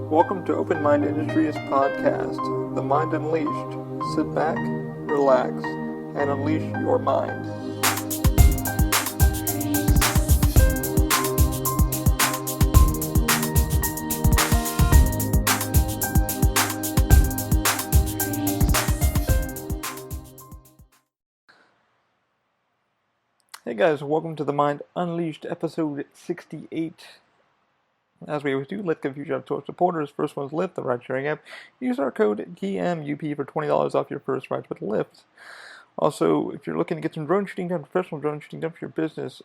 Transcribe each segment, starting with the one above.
Welcome to Open Mind Industries Podcast, The Mind Unleashed. Sit back, relax, and unleash your mind. Hey guys, welcome to The Mind Unleashed, episode 68. As we always do, let's give huge shout out to our supporters. First one's Lyft, the ride-sharing app. Use our code TMUP for $20 off your first ride with Lyft. Also, if you're looking to get some drone shooting done, professional drone shooting done for your business,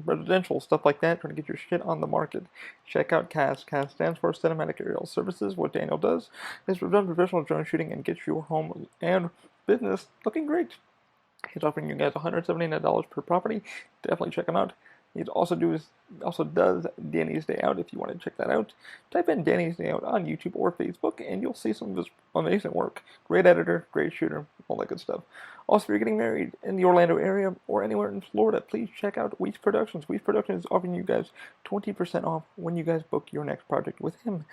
residential, stuff like that, trying to get your shit on the market, check out CAS. CAS stands for Cinematic Aerial Services. What Daniel does is run professional drone shooting and get your home and business looking great. He's offering you guys $179 per property. Definitely check him out. He also does Danny's Day Out. If you want to check that out, type in Danny's Day Out on YouTube or Facebook, and you'll see some of his amazing work. Great editor, great shooter, all that good stuff. Also, if you're getting married in the Orlando area or anywhere in Florida, please check out Weiss Productions. Weiss Productions is offering you guys 20% off when you guys book your next project with him.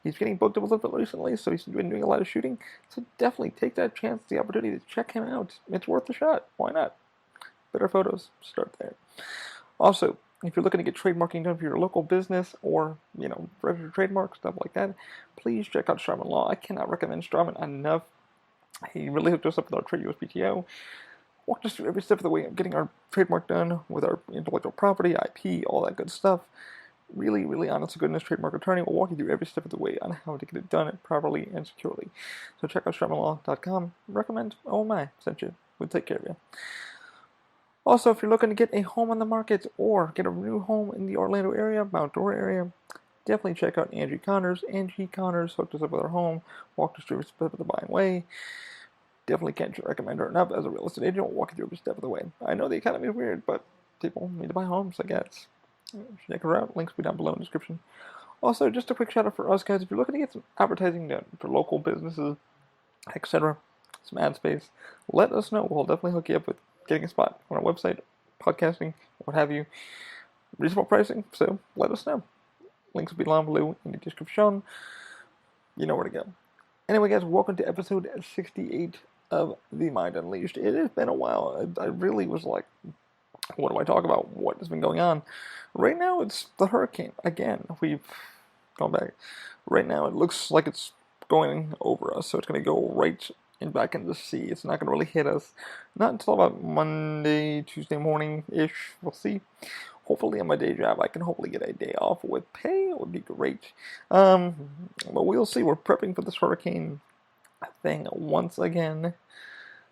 He's getting booked up a little bit recently, so he's been doing a lot of shooting. So definitely take that chance, the opportunity to check him out. It's worth a shot. Why not? Better photos. Start there. Also, if you're looking to get trademarking done for your local business or, registered trademark, stuff like that, please check out Straumann Law. I cannot recommend Straumann enough. He really hooked us up with our trade USPTO, walked us through every step of the way of getting our trademark done with our intellectual property, IP, all that good stuff. Really, really honest to goodness trademark attorney will walk you through every step of the way on how to get it done properly and securely. So check out StraumannLaw.com. Recommend OMI sent you. We'll take care of you. Also, if you're looking to get a home on the market or get a new home in the Orlando area, Mount Dora area, definitely check out Angie Connors. Angie Connors hooked us up with her home, walked us through every step of the buying way. Definitely can't recommend her enough as a real estate agent. Walk you through every step of the way. I know the economy is weird, but people need to buy homes, I guess. Check her out. Links will be down below in the description. Also, just a quick shout out for us guys. If you're looking to get some advertising done for local businesses, etc., some ad space, let us know. We'll definitely hook you up with getting a spot on our website, podcasting, what have you. Reasonable pricing, so let us know. Links will be down below in the description. You know where to go. Anyway, guys, welcome to episode 68 of The Mind Unleashed. It has been a while. I really was like, what do I talk about? What has been going on? Right now, it's the hurricane. Again, we've gone back. Right now, it looks like it's going over us, so it's going to go right and back into the sea. It's not going to really hit us. Not until about Monday, Tuesday morning-ish. We'll see. Hopefully on my day job, I can hopefully get a day off with pay. It would be great. But we'll see. We're prepping for this hurricane thing once again.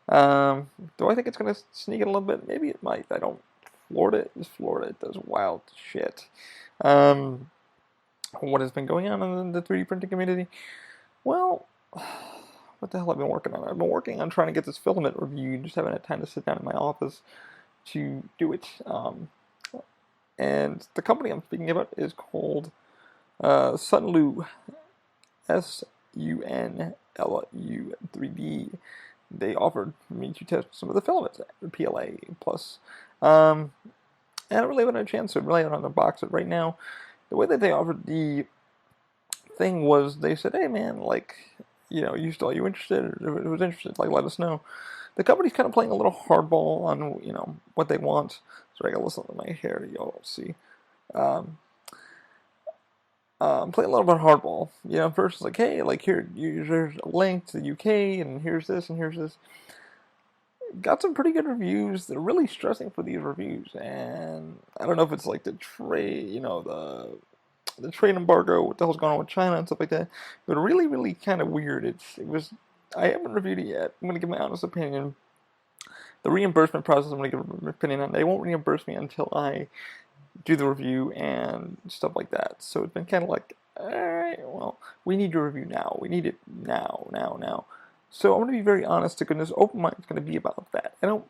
Do I think it's going to sneak in a little bit? Maybe it might. I don't. Florida is Florida. It does wild shit. What has been going on in the 3D printing community? Well, what the hell have I been working on? I've been working on trying to get this filament reviewed. Just haven't had time to sit down in my office to do it. And the company I'm speaking about is called Sunlu, Sunlu 3D. They offered me to test some of the filaments, PLA plus. And I really haven't had a chance to really unbox it right now. The way that they offered the thing was they said, hey man, like, are you interested? If it was interested, like, let us know. The company's kind of playing a little hardball on, what they want. So I gotta listen to my hair, y'all see. Playing a little bit hardball. First it's like, hey, like, here's a link to the UK, and here's this, and here's this. Got some pretty good reviews. They're really stressing for these reviews, and I don't know if it's like the trade, the trade embargo, what the hell's going on with China and stuff like that. But really, really kind of weird. I haven't reviewed it yet. I'm going to give my honest opinion. The reimbursement process, I'm going to give my opinion on. They won't reimburse me until I do the review and stuff like that. So it's been kind of like, alright, well, we need your review now. We need it now. So I'm going to be very honest to goodness. Open Mind is going to be about that. I don't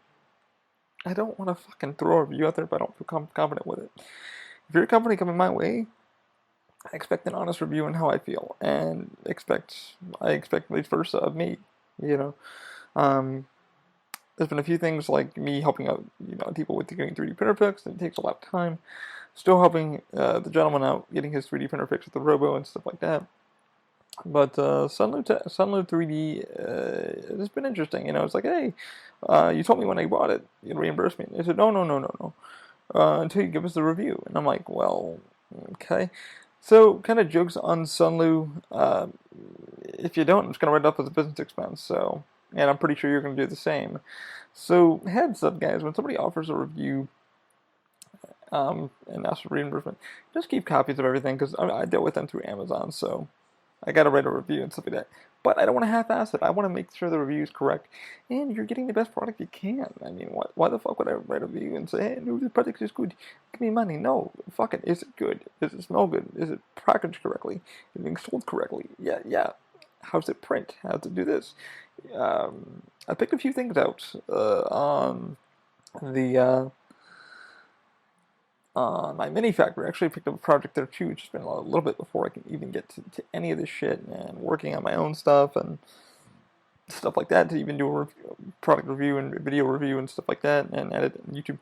want to fucking throw a review out there if I don't feel confident with it. If you're a company coming my way, I expect an honest review on how I feel, and I expect vice versa of me, there's been a few things like me helping out, people with getting 3D printer fixed. And it takes a lot of time. Still helping the gentleman out getting his 3D printer fixed with the Robo and stuff like that. But Sunloop 3D has been interesting. It's like, hey, you told me when I bought it, you'd reimburse me. And they said, no, no, no, no, no, until you give us the review. And I'm like, well, okay. So, kind of jokes on Sunlu. If you don't, I'm just going to write it up as a business expense. So, and I'm pretty sure you're going to do the same. So, heads up, guys, when somebody offers a review and asks for reimbursement, just keep copies of everything because I deal with them through Amazon. So, I gotta write a review and stuff like that. But I don't want to half-ass it. I want to make sure the review is correct. And you're getting the best product you can. I mean, why the fuck would I write a review and say, hey, no, the product is good, give me money? No, fuck it. Is it good? Does it smell good? Is it packaged correctly? Is it being sold correctly? Yeah. How's it print? How does it do this? I picked a few things out on the my mini factory. I actually picked up a project there too. It's just been a little bit before I can even get to any of this shit, and working on my own stuff and stuff like that to even do a product review and video review and stuff like that and edit on YouTube.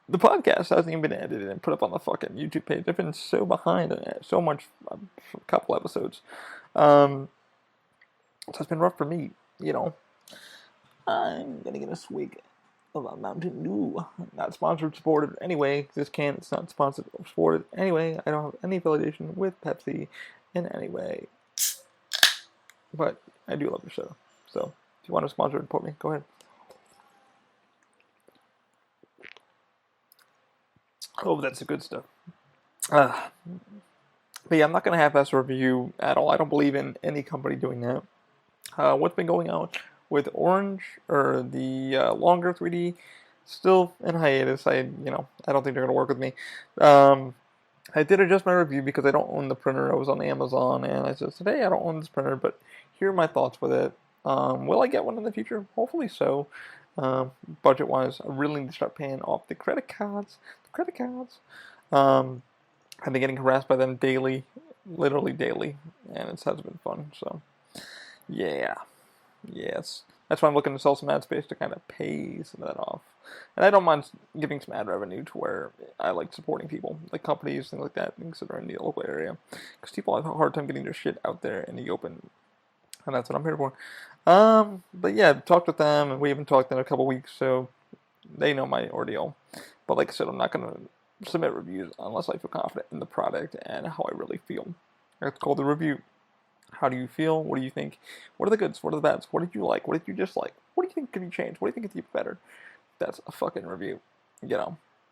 The podcast hasn't even been edited and put up on the fucking YouTube page. I've been so behind on it, so much, a couple episodes. So it's been rough for me, I'm gonna get a swig of a Mountain Dew. Not sponsored, supported anyway. It's not sponsored or supported anyway. I don't have any affiliation with Pepsi in any way. But I do love the show. So if you want to sponsor and support me, go ahead. Oh, that's the good stuff. But yeah, I'm not going to half-ass a review at all. I don't believe in any company doing that. What's been going on with Orange, or the longer 3D, still in hiatus. I don't think they're going to work with me. I did adjust my review because I don't own the printer. I was on Amazon, and I said, hey, I don't own this printer, but here are my thoughts with it. Will I get one in the future? Hopefully so. Budget-wise, I really need to start paying off the credit cards. I've been getting harassed by them daily, literally daily, and it has been fun. So, yeah. Yes. That's why I'm looking to sell some ad space to kind of pay some of that off. And I don't mind giving some ad revenue to where I like supporting people, like companies, things like that, things that are in the local area. Because people have a hard time getting their shit out there in the open. And that's what I'm here for. But yeah, I've talked with them, and we haven't talked in a couple weeks, so they know my ordeal. But like I said, I'm not going to submit reviews unless I feel confident in the product and how I really feel. It's called the review. How do you feel? What do you think? What are the goods? What are the bads? What did you like? What did you dislike? What do you think could be changed? What do you think could be better? That's a fucking review.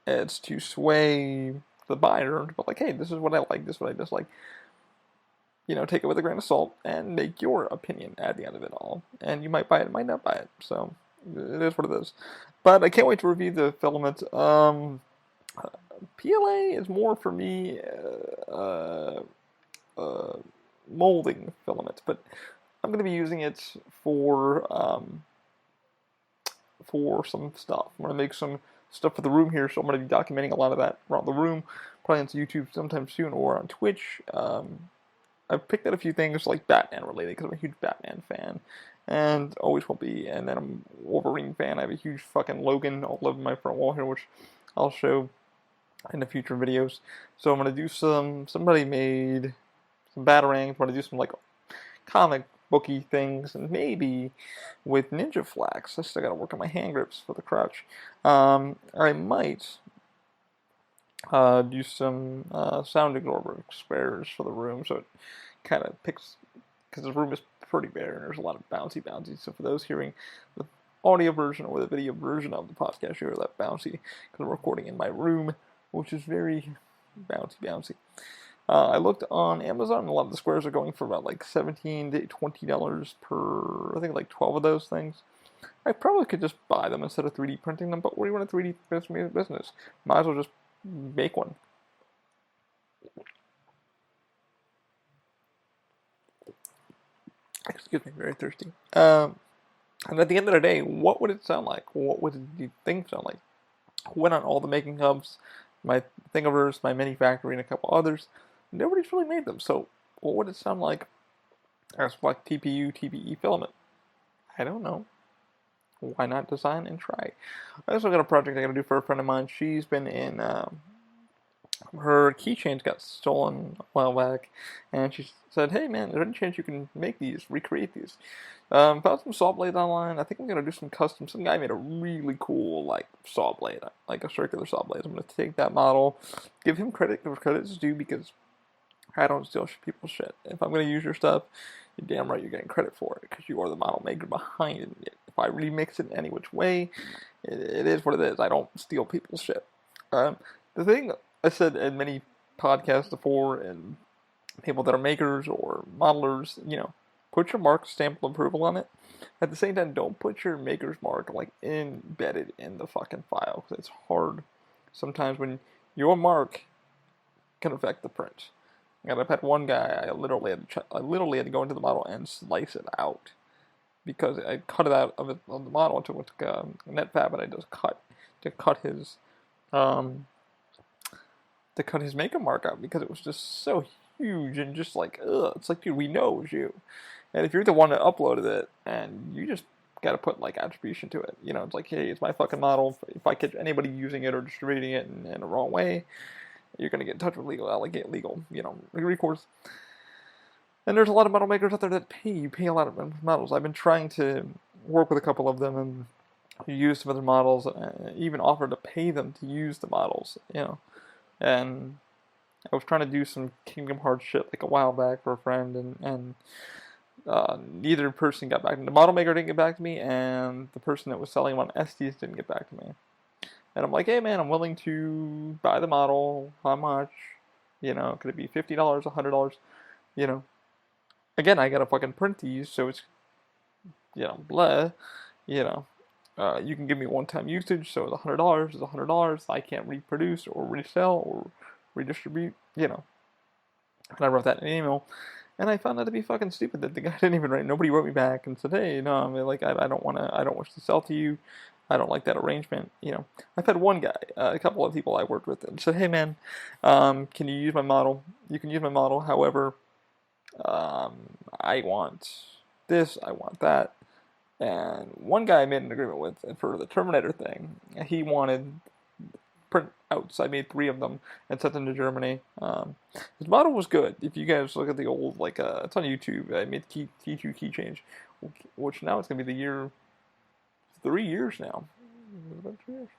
It's to sway the buyer, but like, hey, this is what I like, this is what I dislike. Take it with a grain of salt and make your opinion at the end of it all. And you might buy it, might not buy it. So it is what it is. But I can't wait to review the filament. PLA is more for me. Molding filament, but I'm going to be using it for some stuff. I'm going to make some stuff for the room here, so I'm going to be documenting a lot of that around the room, probably on YouTube sometime soon, or on Twitch. I've picked out a few things like Batman related, because I'm a huge Batman fan, and always will be, and then I'm a Wolverine fan. I have a huge fucking Logan all over my front wall here, which I'll show in the future videos. So I'm going to do somebody made Batarangs. I'm going to do some like comic booky things, and maybe with Ninja Flax. I still got to work on my hand grips for the crouch. I might do some sound absorber squares for the room, so it kind of picks, because the room is pretty bare and there's a lot of bouncy. So for those hearing the audio version or the video version of the podcast, you hear that bouncy because I'm recording in my room, which is very bouncy. I looked on Amazon, and a lot of the squares are going for about like $17 to $20 per, I think like 12 of those things. I probably could just buy them instead of 3D printing them, but what do you want a 3D business? Might as well just make one. Excuse me, very thirsty. And at the end of the day, what would it sound like? What would the thing sound like? Went on all the making hubs, my Thingiverse, my Mini Factory, and a couple others. Nobody's really made them, so what would it sound like as like TPU, TPE filament? I don't know. why not design and try? I also got a project I gotta do for a friend of mine. She's been in, her keychains got stolen a while back, and she said, "Hey man, is there any chance you can make these, recreate these?" Found some saw blades online. I think I'm gonna do some custom. Some guy made a really cool like saw blade, like a circular saw blade. I'm gonna take that model, give him credit where credit's due because I don't steal people's shit. If I'm gonna use your stuff, you're damn right you're getting credit for it because you are the model maker behind it. If I remix it in any which way, it is what it is. I don't steal people's shit. The thing I said in many podcasts before, and people that are makers or modelers, put your mark, stamp of approval on it. At the same time, don't put your maker's mark like embedded in the fucking file because it's hard sometimes when your mark can affect the print. And I've had one guy, I literally had to go into the model and slice it out because I cut it out of the model. I took a NetFab and I just cut his um, maker mark out because it was just so huge and just like, ugh. It's like, dude, we know it was you. And if you're the one that uploaded it and you just gotta put like attribution to it, it's like, hey, it's my fucking model. If I catch anybody using it or distributing it in the wrong way, you're gonna get in touch with legal, recourse. And there's a lot of model makers out there that pay a lot of models. I've been trying to work with a couple of them and use some of their models, even offer to pay them to use the models, And I was trying to do some Kingdom Hearts shit like a while back for a friend, and neither person got back to me. The model maker didn't get back to me, and the person that was selling them on Estes didn't get back to me. And I'm like, hey man, I'm willing to buy the model. How much? Could it be $50, $100? Again, I gotta fucking print these, so it's, blah. You can give me one-time usage, so it's $100 is $100. I can't reproduce or resell or redistribute, And I wrote that in an email, and I found that to be fucking stupid that the guy didn't even write. Nobody wrote me back and said, hey, no, I mean, like, I don't wish to sell to you. I don't like that arrangement. I've had one guy, a couple of people I worked with, and said, hey man, can you use my model? You can use my model. However, I want this, I want that. And one guy I made an agreement with, and for the Terminator thing, he wanted printouts. I made 3 of them and sent them to Germany. His model was good. If you guys look at the old, it's on YouTube. I made T2 key change, which now it's gonna be the year, 3 years now. About 2 years.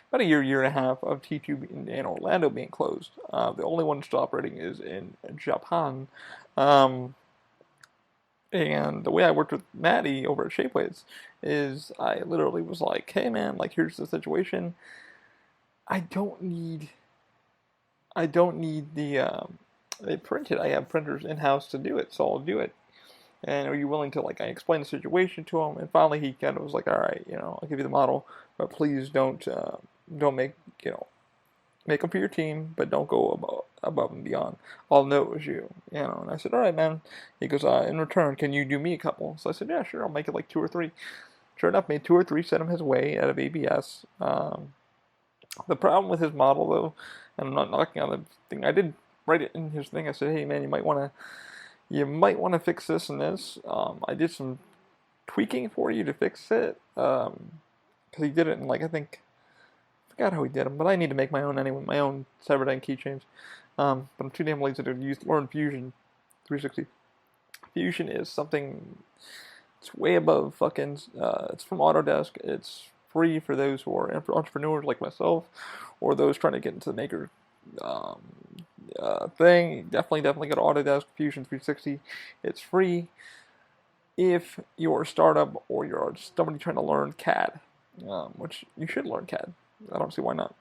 About a year and a half of T2 in Orlando being closed. The only one that's operating is in Japan. And the way I worked with Maddie over at Shapeways is I literally was like, hey man, like here's the situation. I don't need the it printed. I have printers in-house to do it, so I'll do it. And are you willing to, I explained the situation to him, and finally he kind of was like, all right, I'll give you the model, but please don't make, make them for your team, but don't go above and beyond. I'll know it was you, And I said, all right, man. He goes, in return, can you do me a couple? So I said, yeah, sure. I'll make it like 2 or 3. Sure enough, made 2 or 3, sent him his way out of ABS. The problem with his model, though, and I'm not knocking on the thing, I did write it in his thing. I said, hey, man, you might want to fix this and this. I did some tweaking for you to fix it, because he did it in I forgot how he did them, but I need to make my own anyway, my own Cyberdyne keychains. But I'm too damn lazy to learn Fusion 360. Fusion is something, it's way above fucking, it's from Autodesk. It's free for those who are entrepreneurs like myself, or those trying to get into the maker thing. Definitely go to Autodesk Fusion 360. It's free if you're a startup or you're somebody trying to learn CAD, which you should learn CAD. I don't see why not.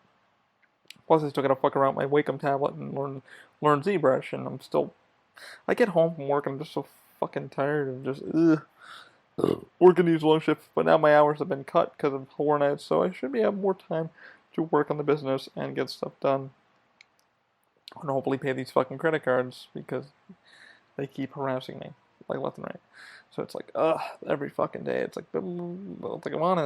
Plus, I still gotta fuck around with my Wacom tablet and learn ZBrush, and I get home from work and I'm just so fucking tired and just working these long shifts. But now my hours have been cut because of Hornets, so I should have more time to work on the business and get stuff done, and hopefully pay these fucking credit cards because they keep harassing me left and right. So it's like, every fucking day. It's like I'm on it.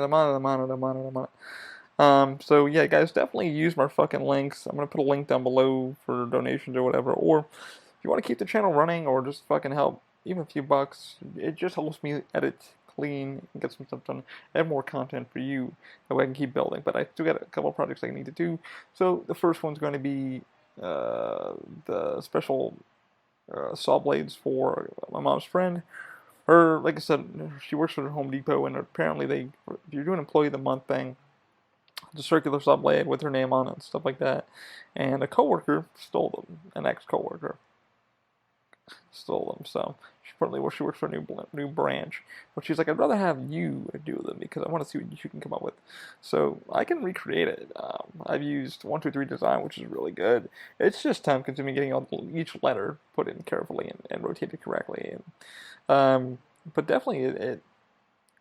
So yeah, guys, definitely use my fucking links. I'm gonna put a link down below for donations or whatever. Or if you want to keep the channel running or just fucking help, even a few bucks, it just helps me edit clean, and get some stuff done, and more content for you. That way I can keep building. But I still got a couple of projects I need to do. So the first one's going to be the special saw blades for my mom's friend. Her, like I said, she works for Home Depot, and apparently if you're doing Employee of the Month thing, the circular saw blade with her name on it and stuff like that. And a coworker stole them, an ex-coworker stole them. So she works for a new branch. But she's like, I'd rather have you do them because I want to see what you can come up with. So I can recreate it. I've used 123 Design, which is really good. It's just time consuming getting each letter put in carefully and rotated correctly. But definitely it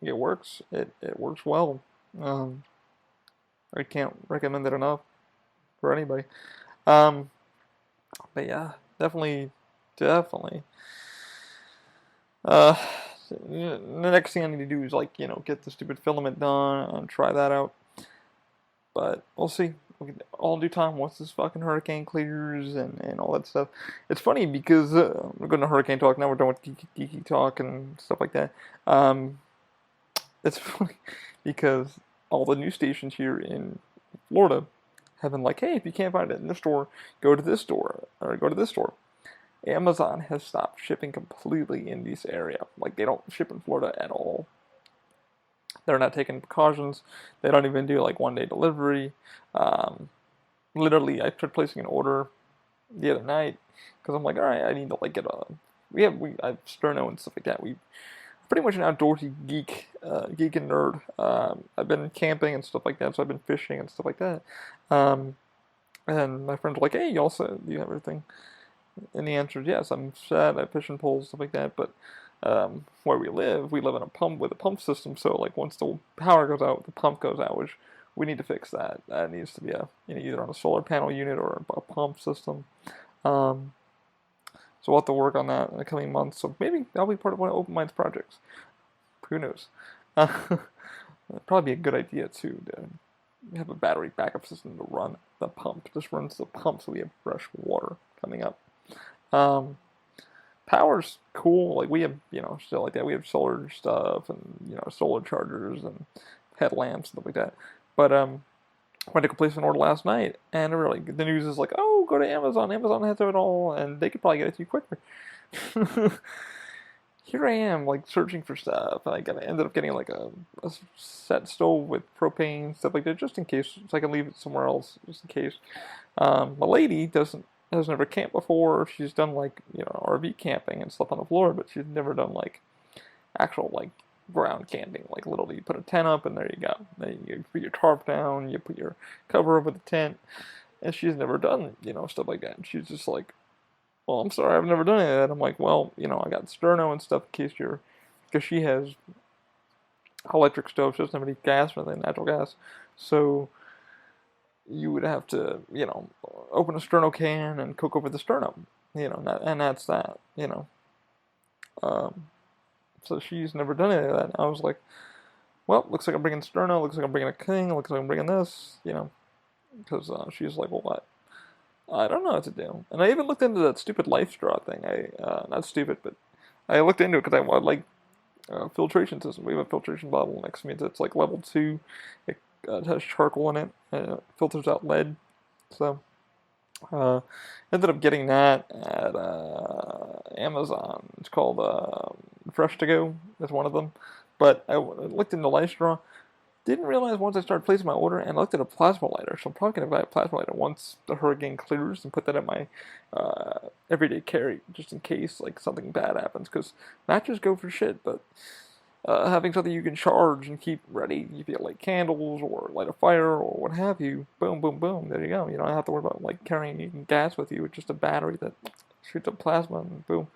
works. It works well. I can't recommend it enough for anybody. But yeah, definitely. Uh, the next thing I need to do is get the stupid filament done and try that out. But we'll see. All due time once this fucking hurricane clears and all that stuff. It's funny because we're going to hurricane talk now. We're done with geeky talk and stuff like that. It's funny because all the news stations here in Florida have been like, hey, if you can't find it in the store, go to this store or go to this store. Amazon has stopped shipping completely in this area. Like, they don't ship in Florida at all. They're not taking precautions. They don't even do like 1-day delivery. Literally, I tried placing an order the other night because I'm like, all right, I need to get I have Sterno and stuff like that. We pretty much an outdoorsy geek and nerd. I've been camping and stuff like that, so I've been fishing and stuff like that. And my friends were like, hey, do you have everything? And the answer is yes. I'm set. I fish and poles, stuff like that. But where we live in a pump with a pump system. So once the power goes out, the pump goes out, which we need to fix that. That needs to be either on a solar panel unit or a pump system. So we'll have to work on that in the coming months. So maybe that'll be part of one of Open Minds projects. Who knows? It'd probably be a good idea too to have a battery backup system to run the pump. Just runs the pump so we have fresh water coming up. Power's cool. We have, stuff like that. We have solar stuff and, solar chargers and headlamps and stuff like that. But, went to place an order last night, and the news is like, oh, go to Amazon. Amazon has it all, and they could probably get it to you quicker. Here I am, searching for stuff. I ended up getting a set stove with propane, stuff like that, just in case, so I can leave it somewhere else, just in case. My lady has never camped before. She's done RV camping and stuff on the floor, but she's never done actual ground camping. Literally you put a tent up and there you go. Then you put your tarp down, you put your cover over the tent, and she's never done stuff like that. And she's just like, well, I'm sorry, I've never done any of that. I'm like, well, I got Sterno and stuff in case because she has electric stove. She doesn't have any gas or anything, natural gas. So you would have to, open a Sterno can and cook over the Sterno, and that's that, So she's never done any of that. I was like, well, looks like I'm bringing Sterno, looks like I'm bringing a King, looks like I'm bringing this, because she's like, well, what? I don't know what to do. And I even looked into that stupid LifeStraw thing. Not stupid, but I looked into it because I like filtration system. We have a filtration bottle next to me that's level 2. It has charcoal in it, and it filters out lead. So, ended up getting that at Amazon. It's called Fresh to Go. That's one of them. But I looked into LifeStraw. Didn't realize once I started placing my order, and I looked at a plasma lighter. So I'm probably going to buy a plasma lighter once the hurricane clears and put that in my everyday carry, just in case something bad happens. Because matches go for shit, but having something you can charge and keep ready, if you light candles or light a fire or what have you, boom, boom, boom, there you go. You don't have to worry about carrying gas with you. It's just a battery that shoots up plasma, and boom,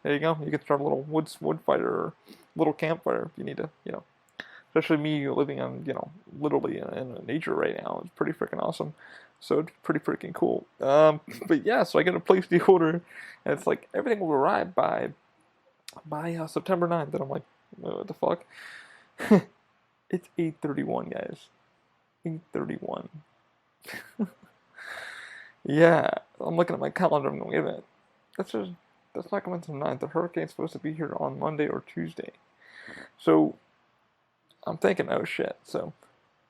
there you go. You can start a little wood fire or little campfire if you need to, Especially me living on, literally in nature right now. It's pretty freaking awesome. So it's pretty freaking cool. But yeah, so I get to place the order, and it's everything will arrive by September 9th. And I'm like, what the fuck? It's 8:31, guys. 8:31. Yeah, I'm looking at my calendar. I'm going, wait a minute. That's not coming until 9th. The hurricane's supposed to be here on Monday or Tuesday. So I'm thinking, oh shit. So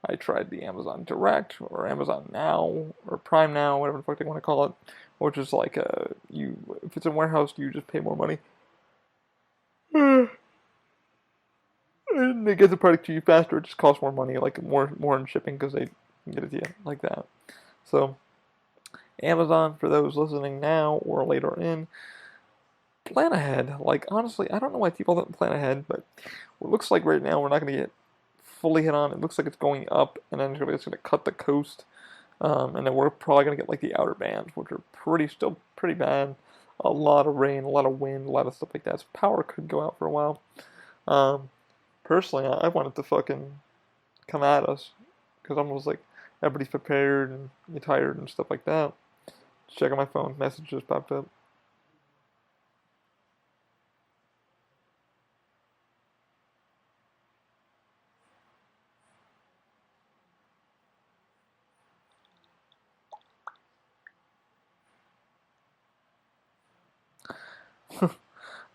I tried the Amazon Direct or Amazon Now or Prime Now, whatever the fuck they want to call it, which is like you if it's in warehouse, you just pay more money. And they get the product to you faster. It just costs more money, like more in shipping because they get it to you like that. So Amazon, for those listening now or later in, plan ahead. Like honestly, I don't know why people don't plan ahead, but it looks like right now we're not going to get fully hit on. It looks like it's going up, and then it's going to cut the coast, and then we're probably going to get like the outer bands, which are still pretty bad. A lot of rain, a lot of wind, a lot of stuff like that. So power could go out for a while. Um, Personally, I want it to fucking come at us because I'm almost like everybody's prepared and you're tired and stuff like that. Just checking my phone, messages popped up.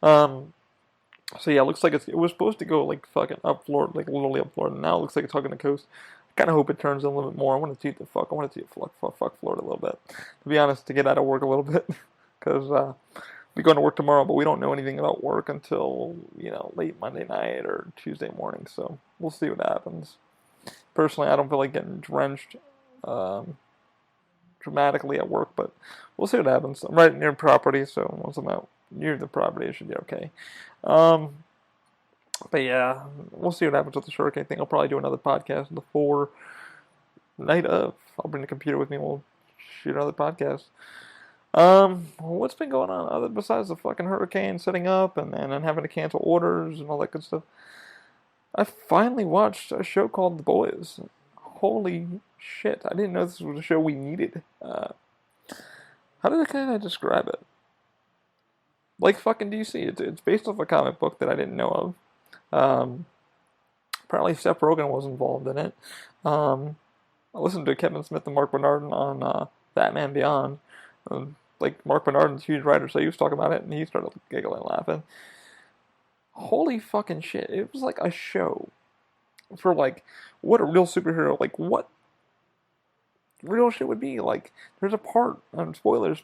Um, so yeah, it looks like it was supposed to go like fucking up Florida, like literally up Florida. Now it looks like it's hugging the coast. I kind of hope it turns in a little bit more. I want to see the fuck. I want to see it fuck Florida a little bit. To be honest, to get out of work a little bit, because we're going to work tomorrow, but we don't know anything about work until late Monday night or Tuesday morning. So we'll see what happens. Personally, I don't feel like getting drenched um, dramatically at work, but we'll see what happens. I'm right near property, so once I'm out near the property, it should be okay. Um, but yeah, we'll see what happens with the hurricane thing. I'll probably do another podcast before night of. I'll bring the computer with me. We'll shoot another podcast. What's been going on other besides the fucking hurricane setting up and then having to cancel orders and all that good stuff? I finally watched a show called The Boys. Holy shit! I didn't know this was a show we needed. How did I kind of describe it? Like fucking DC. It's based off a comic book that I didn't know of. Apparently Seth Rogen was involved in it. Um, I listened to Kevin Smith and Mark Bernardin on Batman Beyond. Like Mark Bernardin's a huge writer, so he was talking about it, and he started giggling, laughing. Holy fucking shit! It was like a show for like what a real superhero, like what real shit would be. Like there's a part, spoilers,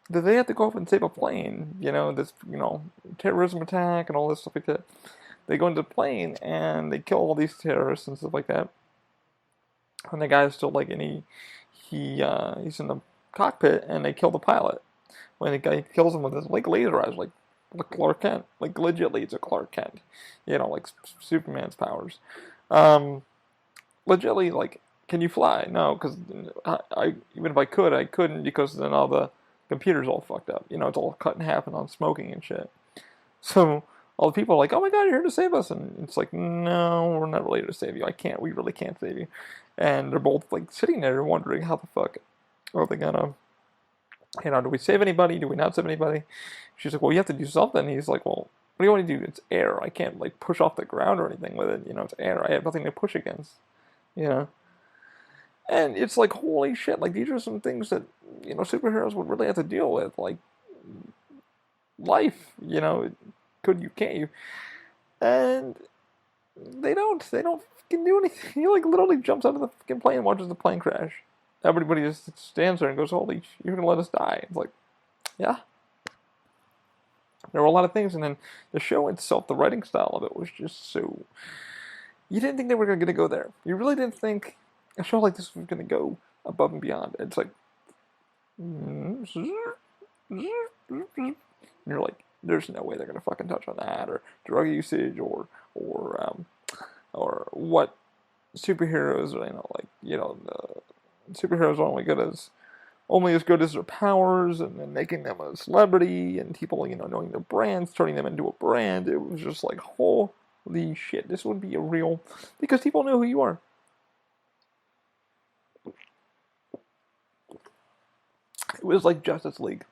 that they have to go up and save a plane. This terrorism attack and all this stuff like that. They go into the plane and they kill all these terrorists and stuff like that. And the guy's still like, and he's in the cockpit, and they kill the pilot. When the guy kills him with his like laser eyes, like Clark Kent, like legitly it's a Clark Kent, like Superman's powers. Um, Legitly, like, can you fly? No, because I even if I could, I couldn't because then all the computers all fucked up. It's all cut in half and on smoking and shit. So all the people are like, "Oh my God, you're here to save us," and it's like, "No, we're not really here to save you. We really can't save you." And they're both like sitting there wondering how the fuck are they gonna, do we save anybody? Do we not save anybody? She's like, "Well, you have to do something." He's like, "Well, what do you want to do? It's air. I can't like push off the ground or anything with it. It's air. I have nothing to push against." You know. And it's like, holy shit, like these are some things that, superheroes would really have to deal with, like life, could you, can't you? And they don't fucking do anything. He like literally jumps out of the fucking plane and watches the plane crash. Everybody just stands there and goes, holy, you're gonna let us die. It's like, yeah. There were a lot of things, and then the show itself, the writing style of it was just so. You didn't think they were gonna go there. You really didn't think a show like this was gonna go above and beyond. It's like, and you're like, there's no way they're gonna fucking touch on that, or drug usage, or what superheroes, the superheroes are only as good as their powers, and then making them a celebrity, and people, knowing their brands, turning them into a brand. It was just like, holy shit, this would be a real, because people know who you are. It was like Justice League,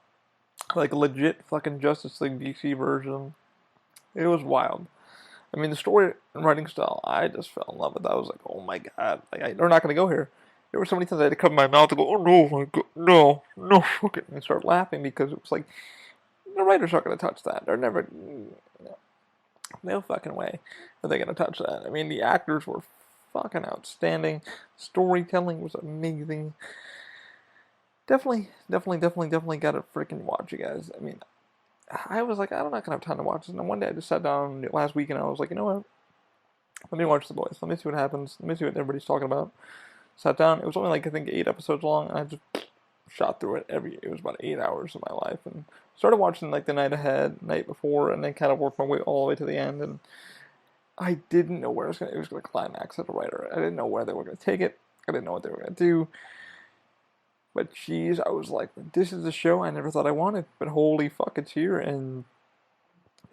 like legit fucking Justice League DC version. It was wild. I mean, the story and writing style, I just fell in love with that. I was like, oh my God, like, they're not gonna go here. There were so many times I had to cover my mouth and go, oh no, my God, no, no, fuck it, and start laughing because it was like, the writers aren't gonna touch that. They're never. No fucking way are they gonna touch that. I mean, the actors were fucking outstanding. Storytelling was amazing. Definitely gotta freaking watch, you guys. I mean, I was like, I'm not gonna have time to watch this. And then one day I just sat down last week and I was like, you know what? Let me watch The Boys. Let me see what happens. Let me see what everybody's talking about. Sat down. It was only like I think 8 episodes long. And I just shot through it. It was about 8 hours of my life, and started watching like the night ahead, night before, and then kind of worked my way all the way to the end. And I didn't know where it was gonna climax as a writer. I didn't know where they were gonna take it. I didn't know what they were gonna do. But geez, I was like, this is a show I never thought I wanted. But holy fuck, it's here, and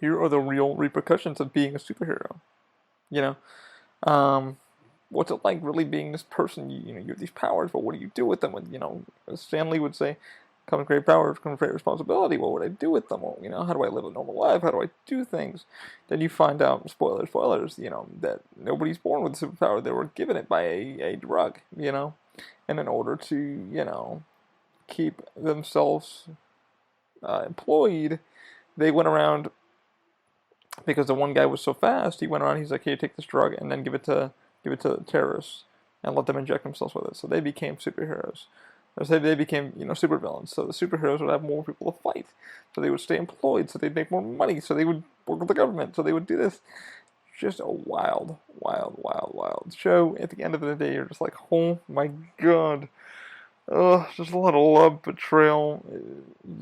here are the real repercussions of being a superhero. You know, what's it like really being this person? You have these powers, but what do you do with them? As Stan Lee would say, comes great power, comes great responsibility. What would I do with them? Well, how do I live a normal life? How do I do things? Then you find out, spoilers, that nobody's born with a superpower. They were given it by a drug, and in order to, keep themselves employed, they went around, because the one guy was so fast, he went around, he's like, hey, take this drug and then give it to the terrorists and let them inject themselves with it. So they became superheroes. Or say they became, supervillains. So the superheroes would have more people to fight. So they would stay employed, so they'd make more money, so they would work with the government, so they would do this. Just a wild show. At the end of the day, you're just like, oh my god. Just a lot of love, betrayal.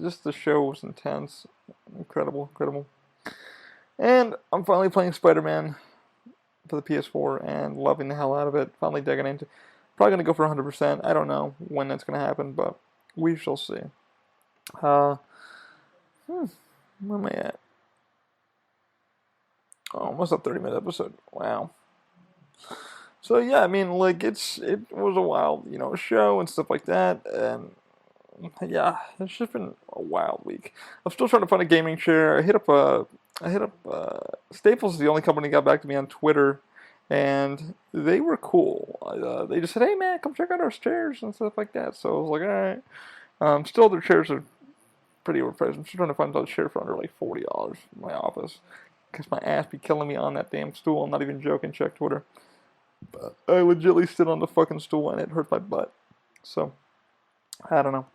Just the show was intense. Incredible. And I'm finally playing Spider-Man for the PS4 and loving the hell out of it. Finally digging into. Probably gonna go for 100%. I don't know when that's gonna happen, but we shall see. Where am I at? Oh, almost a 30-minute episode. Wow. So yeah, I mean, like it was a wild, show and stuff like that, and yeah, it's just been a wild week. I'm still trying to find a gaming chair. I hit up Staples is the only company that got back to me on Twitter, and they were cool. They just said, "Hey man, come check out our chairs and stuff like that." So I was like, "All right." Still, their chairs are pretty overpriced. I'm still trying to find a chair for under like $40 in my office, because my ass be killing me on that damn stool. I'm not even joking. Check Twitter. But I legitimately sit on the fucking stool and it hurt my butt. So I don't know.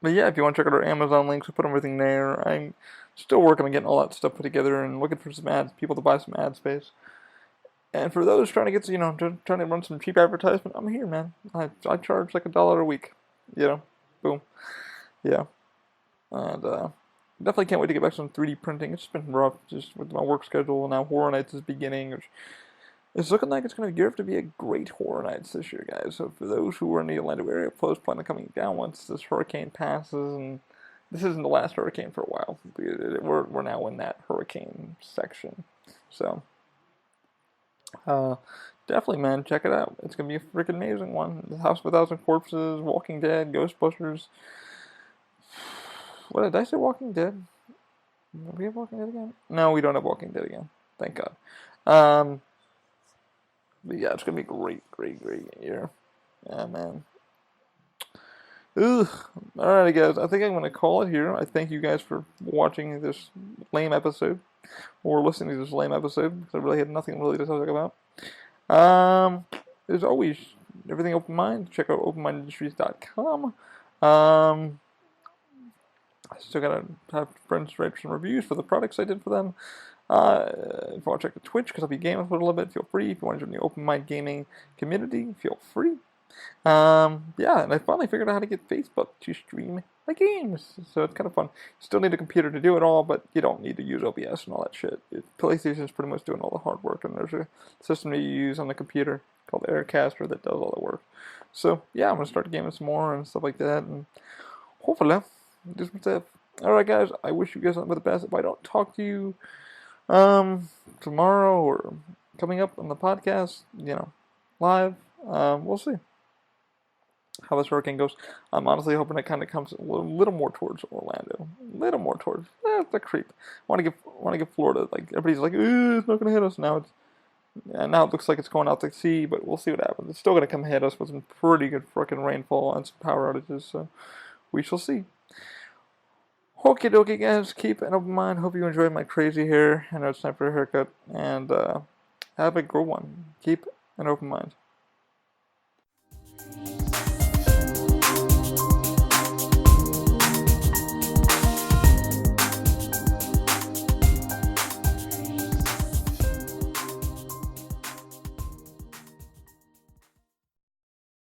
But yeah, if you want to check out our Amazon links, we put everything there. I'm still working on getting all that stuff put together and looking for some ads, people to buy some ad space. And for those trying to get, trying to run some cheap advertisement, I'm here, man. I charge like $1 a week. Boom. Yeah. And definitely can't wait to get back to some 3D printing. It's been rough, just with my work schedule. Now Horror Nights is beginning, which it's looking like it's going to gear up to be a great Horror Nights this year, guys. So for those who are in the Orlando area, post plan on coming down once this hurricane passes, and this isn't the last hurricane for a while. We're now in that hurricane section. So definitely, man, check it out. It's going to be a freaking amazing one. The House of a Thousand Corpses, Walking Dead, Ghostbusters. What did I say? Walking Dead? Do we have Walking Dead again? No, we don't have Walking Dead again. Thank God. But yeah, it's gonna be great year. Yeah, man. Ugh. Alright, guys. I think I'm gonna call it here. I thank you guys for watching this lame episode, or listening to this lame episode, because I really had nothing really to talk about. As always, everything open mind. Check out openmindindustries.com. I still gotta have friends write some reviews for the products I did for them. If you want to check the Twitch, because I'll be gaming for a little bit, feel free. If you want to join the Open Mind Gaming community, feel free. Yeah, and I finally figured out how to get Facebook to stream my games, so it's kind of fun. Still need a computer to do it all, but you don't need to use OBS and all that shit. PlayStation's pretty much doing all the hard work, and there's a system that you use on the computer called Aircaster that does all the work. So yeah, I'm gonna start gaming some more and stuff like that, and hopefully do some stuff. Alright, guys, I wish you guys nothing but the best. If I don't talk to you tomorrow or coming up on the podcast, live, we'll see how this hurricane goes. I'm honestly hoping it kind of comes a little more towards Orlando, a little more towards the creep. Want to give Florida, like everybody's like, it's not gonna hit us now. Now it looks like it's going out to sea, but we'll see what happens. It's still gonna come hit us with some pretty good freaking rainfall and some power outages, so we shall see. Okie dokie, guys. Keep an open mind. Hope you enjoyed my crazy hair. I know it's time for a haircut. And have a good one. Keep an open mind.